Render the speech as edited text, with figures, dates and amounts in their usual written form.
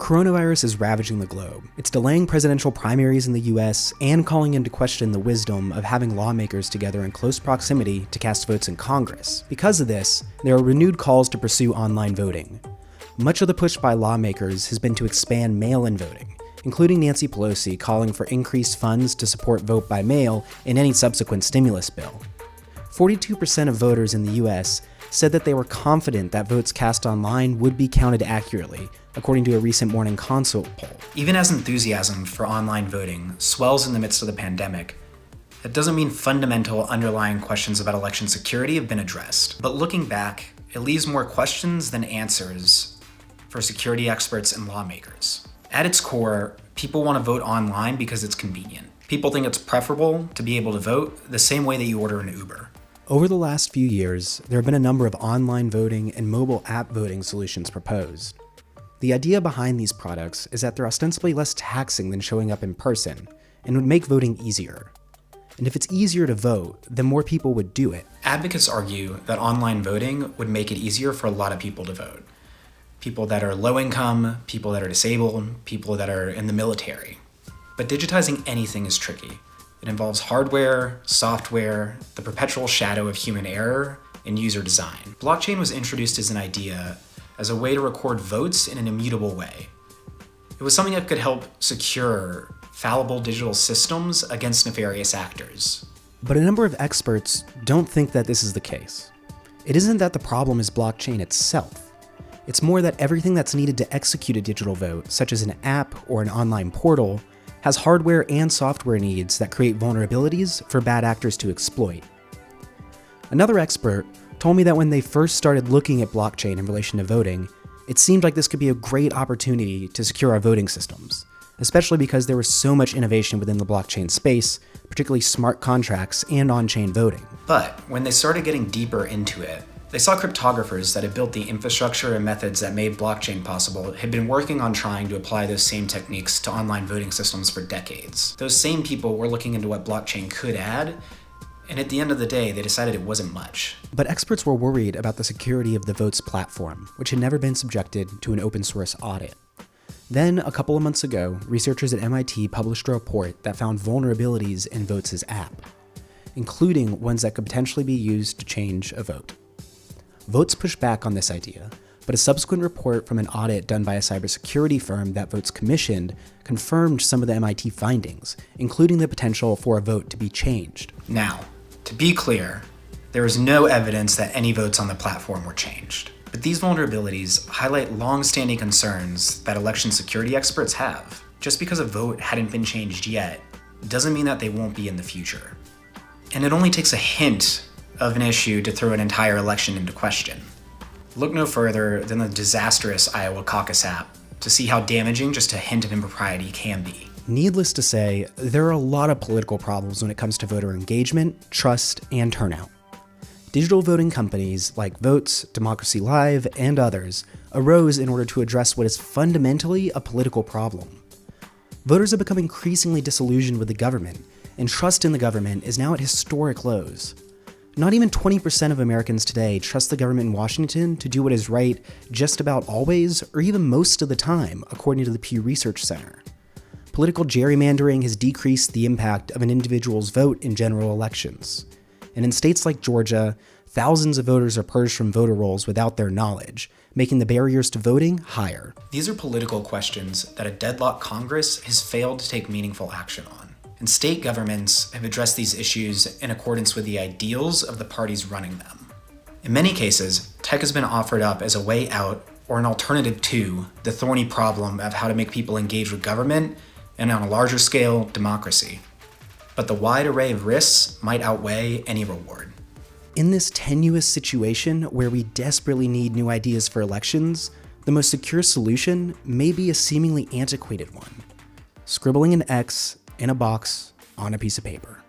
Coronavirus is ravaging the globe. It's delaying presidential primaries in the US and calling into question the wisdom of having lawmakers together in close proximity to cast votes in Congress. Because of this, there are renewed calls to pursue online voting. Much of the push by lawmakers has been to expand mail-in voting, including Nancy Pelosi calling for increased funds to support vote by mail in any subsequent stimulus bill. 42% of voters in the US said that they were confident that votes cast online would be counted accurately, according to a recent Morning Consult poll. Even as enthusiasm for online voting swells in the midst of the pandemic, that doesn't mean fundamental underlying questions about election security have been addressed. But looking back, it leaves more questions than answers for security experts and lawmakers. At its core, people want to vote online because it's convenient. People think it's preferable to be able to vote the same way that you order an Uber. Over the last few years, there have been a number of online voting and mobile app voting solutions proposed. The idea behind these products is that they're ostensibly less taxing than showing up in person and would make voting easier. And if it's easier to vote, then more people would do it. Advocates argue that online voting would make it easier for a lot of people to vote. People that are low income, people that are disabled, people that are in the military. But digitizing anything is tricky. It involves hardware, software, the perpetual shadow of human error, and user design. Blockchain was introduced as an idea as a way to record votes in an immutable way. It was something that could help secure fallible digital systems against nefarious actors. But a number of experts don't think that this is the case. It isn't that the problem is blockchain itself. It's more that everything that's needed to execute a digital vote, such as an app or an online portal, has hardware and software needs that create vulnerabilities for bad actors to exploit. Another expert told me that when they first started looking at blockchain in relation to voting, it seemed like this could be a great opportunity to secure our voting systems, especially because there was so much innovation within the blockchain space, particularly smart contracts and on-chain voting. But when they started getting deeper into it, they saw cryptographers that had built the infrastructure and methods that made blockchain possible had been working on trying to apply those same techniques to online voting systems for decades. Those same people were looking into what blockchain could add, and at the end of the day, they decided it wasn't much. But experts were worried about the security of the Voatz platform, which had never been subjected to an open source audit. Then, a couple of months ago, researchers at MIT published a report that found vulnerabilities in Voatz's app, including ones that could potentially be used to change a vote. Voatz pushed back on this idea, but a subsequent report from an audit done by a cybersecurity firm that Voatz commissioned confirmed some of the MIT findings, including the potential for a vote to be changed. Now, to be clear, there is no evidence that any votes on the platform were changed. But these vulnerabilities highlight long-standing concerns that election security experts have. Just because a vote hadn't been changed yet, doesn't mean that they won't be in the future. And it only takes a hint of an issue to throw an entire election into question. Look no further than the disastrous Iowa caucus app to see how damaging just a hint of impropriety can be. Needless to say, there are a lot of political problems when it comes to voter engagement, trust, and turnout. Digital voting companies like Voatz, Democracy Live, and others arose in order to address what is fundamentally a political problem. Voters have become increasingly disillusioned with the government, and trust in the government is now at historic lows. Not even 20% of Americans today trust the government in Washington to do what is right just about always, or even most of the time, according to the Pew Research Center. Political gerrymandering has decreased the impact of an individual's vote in general elections. And in states like Georgia, thousands of voters are purged from voter rolls without their knowledge, making the barriers to voting higher. These are political questions that a deadlocked Congress has failed to take meaningful action on. And state governments have addressed these issues in accordance with the ideals of the parties running them. In many cases, tech has been offered up as a way out or an alternative to the thorny problem of how to make people engage with government and, on a larger scale, democracy. But the wide array of risks might outweigh any reward. In this tenuous situation where we desperately need new ideas for elections, the most secure solution may be a seemingly antiquated one: scribbling an X in a box on a piece of paper.